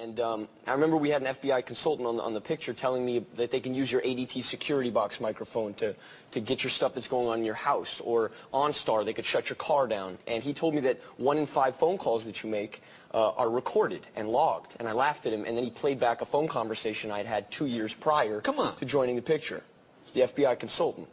And I remember we had an FBI consultant on the picture telling me that they can use your ADT security box microphone to get your stuff that's going on in your house. Or OnStar, they could shut your car down. And he told me that 1 in 5 phone calls that you make are recorded and logged. And I laughed at him, and then he played back a phone conversation I'd had 2 years prior to joining the picture. The FBI consultant.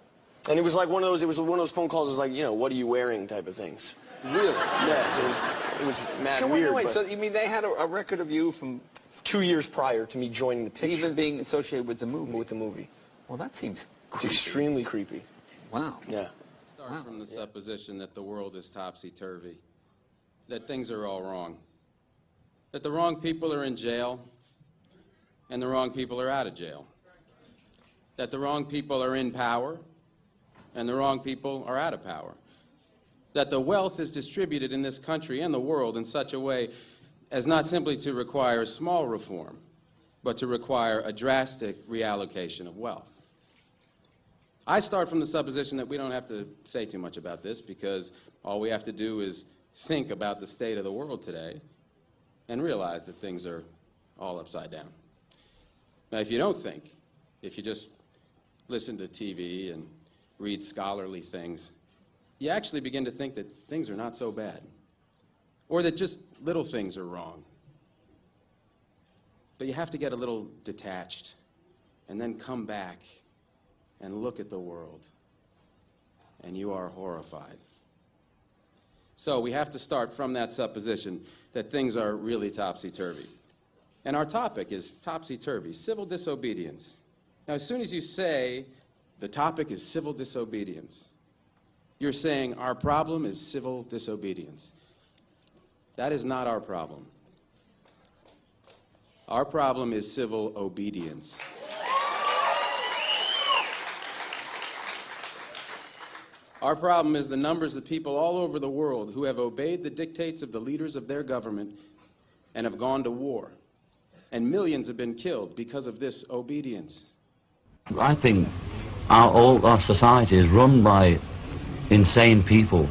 And it was like one of those, it was one of those phone calls that was like, you know, what are you wearing type of things. Really? Yes, it was mad weird. Wait, so you mean they had a record of you from 2 years prior to me joining the picture? Even being associated with the movie? With the movie. Well, that seems creepy. It's extremely creepy. Wow. Yeah. Start from the supposition that the world is topsy-turvy, that things are all wrong, that the wrong people are in jail and the wrong people are out of jail, that the wrong people are in power and the wrong people are out of power, that the wealth is distributed in this country and the world in such a way as not simply to require small reform, but to require a drastic reallocation of wealth. I start from the supposition that we don't have to say too much about this because all we have to do is think about the state of the world today and realize that things are all upside down. Now, if you don't think, if you just listen to TV and read scholarly things, you actually begin to think that things are not so bad, or that just little things are wrong. But you have to get a little detached and then come back and look at the world, and you are horrified. So we have to start from that supposition that things are really topsy-turvy. And our topic is topsy-turvy, civil disobedience. Now, as soon as you say the topic is civil disobedience, you're saying our problem is civil disobedience. That is not our problem. Our problem is civil obedience. Our problem is the numbers of people all over the world who have obeyed the dictates of the leaders of their government and have gone to war. And millions have been killed because of this obedience. I think all our society is run by insane people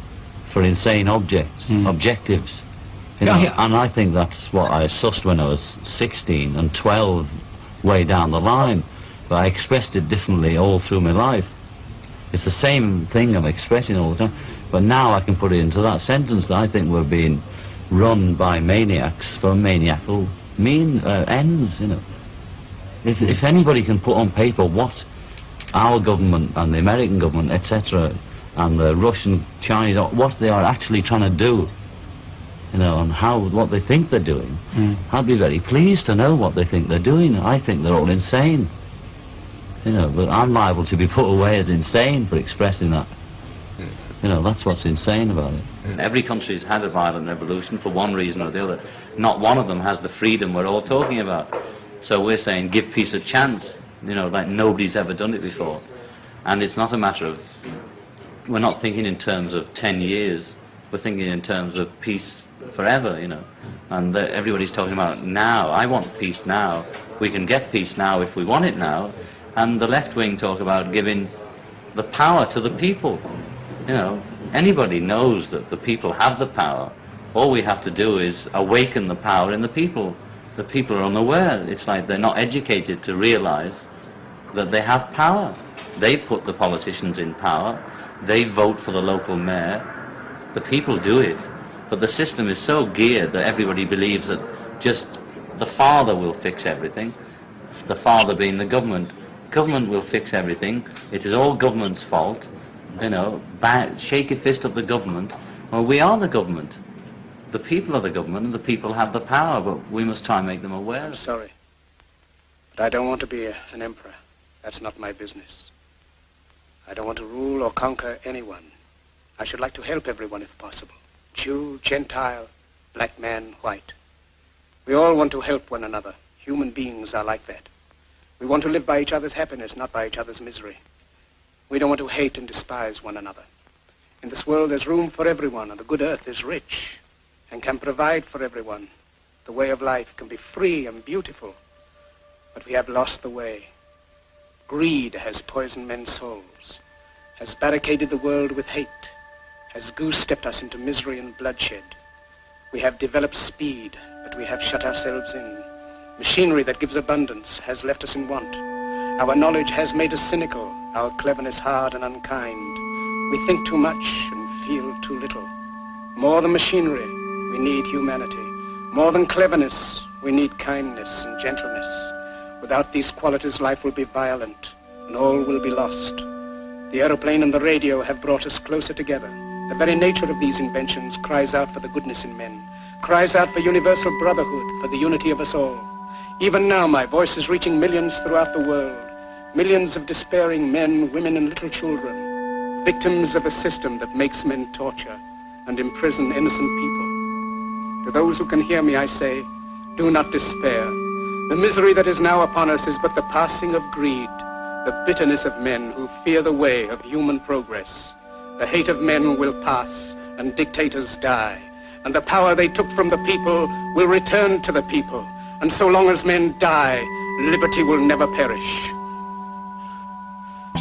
for insane objectives. You know, and I think that's what I sussed when I was 16 and 12 way down the line, but I expressed it differently all through my life. It's the same thing I'm expressing all the time, but now I can put it into that sentence that I think we're being run by maniacs for maniacal ends, you know. If anybody can put on paper what our government and the American government, etc., and the Russian, Chinese, what they are actually trying to do, you know, and what they think they're doing, I'd be very pleased to know what they think they're doing. I think they're all insane. You know, but I'm liable to be put away as insane for expressing that. You know, that's what's insane about it. Every country's had a violent revolution for one reason or the other. Not one of them has the freedom we're all talking about. So we're saying give peace a chance, you know, like nobody's ever done it before. And it's not a matter of, we're not thinking in terms of 10 years, we're thinking in terms of peace forever, you know. And everybody's talking about now. I want peace now. We can get peace now if we want it now. And the left wing talk about giving the power to the people. You know, anybody knows that the people have the power. All we have to do is awaken the power in the people. The people are unaware. It's like they're not educated to realize that they have power. They put the politicians in power. They vote for the local mayor. The people do it. But the system is so geared that everybody believes that just the father will fix everything. The father being the government. Government will fix everything. It is all government's fault. You know, shake a fist at the government. Well, we are the government. The people are the government, and the people have the power, but we must try and make them aware. I'm sorry, but I don't want to be an emperor. That's not my business. I don't want to rule or conquer anyone. I should like to help everyone if possible. Jew, Gentile, black man, white. We all want to help one another. Human beings are like that. We want to live by each other's happiness, not by each other's misery. We don't want to hate and despise one another. In this world there's room for everyone, and the good earth is rich and can provide for everyone. The way of life can be free and beautiful, but we have lost the way. Greed has poisoned men's souls, has barricaded the world with hate, has goose-stepped us into misery and bloodshed. We have developed speed, but we have shut ourselves in. Machinery that gives abundance has left us in want. Our knowledge has made us cynical, our cleverness hard and unkind. We think too much and feel too little. More than machinery, we need humanity. More than cleverness, we need kindness and gentleness. Without these qualities, life will be violent, and all will be lost. The aeroplane and the radio have brought us closer together. The very nature of these inventions cries out for the goodness in men, cries out for universal brotherhood, for the unity of us all. Even now, my voice is reaching millions throughout the world, millions of despairing men, women, and little children, victims of a system that makes men torture and imprison innocent people. To those who can hear me, I say, do not despair. The misery that is now upon us is but the passing of greed, the bitterness of men who fear the way of human progress. The hate of men will pass, and dictators die, and the power they took from the people will return to the people. And so long as men die, liberty will never perish.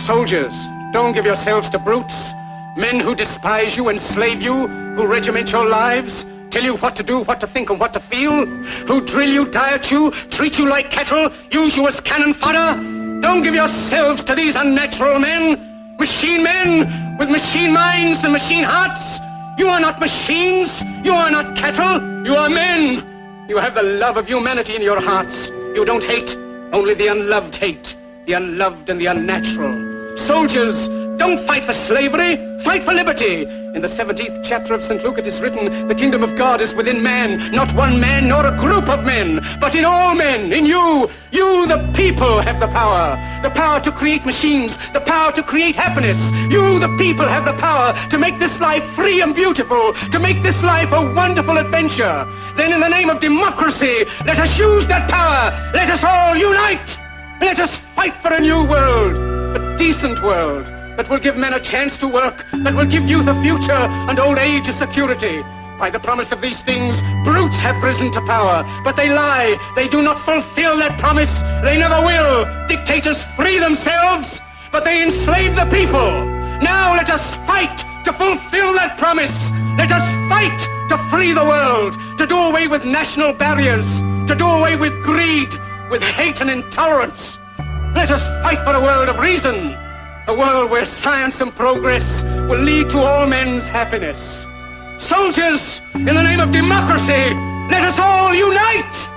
Soldiers, don't give yourselves to brutes, men who despise you, enslave you, who regiment your lives, tell you what to do, what to think, and what to feel, who drill you, diet you, treat you like cattle, use you as cannon fodder. Don't give yourselves to these unnatural men, machine men with machine minds and machine hearts. You are not machines, you are not cattle, you are men. You have the love of humanity in your hearts. You don't hate, only the unloved hate, the unloved and the unnatural. Soldiers, don't fight for slavery, fight for liberty. In the 17th chapter of St. Luke it is written, the kingdom of God is within man, not one man nor a group of men, but in all men, in you. You, the people, have the power to create machines, the power to create happiness. You, the people, have the power to make this life free and beautiful, to make this life a wonderful adventure. Then in the name of democracy, let us use that power. Let us all unite. Let us fight for a new world, a decent world, that will give men a chance to work, that will give youth a future and old age a security. By the promise of these things, brutes have risen to power, but they lie. They do not fulfill that promise. They never will. Dictators free themselves, but they enslave the people. Now let us fight to fulfill that promise. Let us fight to free the world, to do away with national barriers, to do away with greed, with hate and intolerance. Let us fight for a world of reason, a world where science and progress will lead to all men's happiness. Soldiers, in the name of democracy, let us all unite!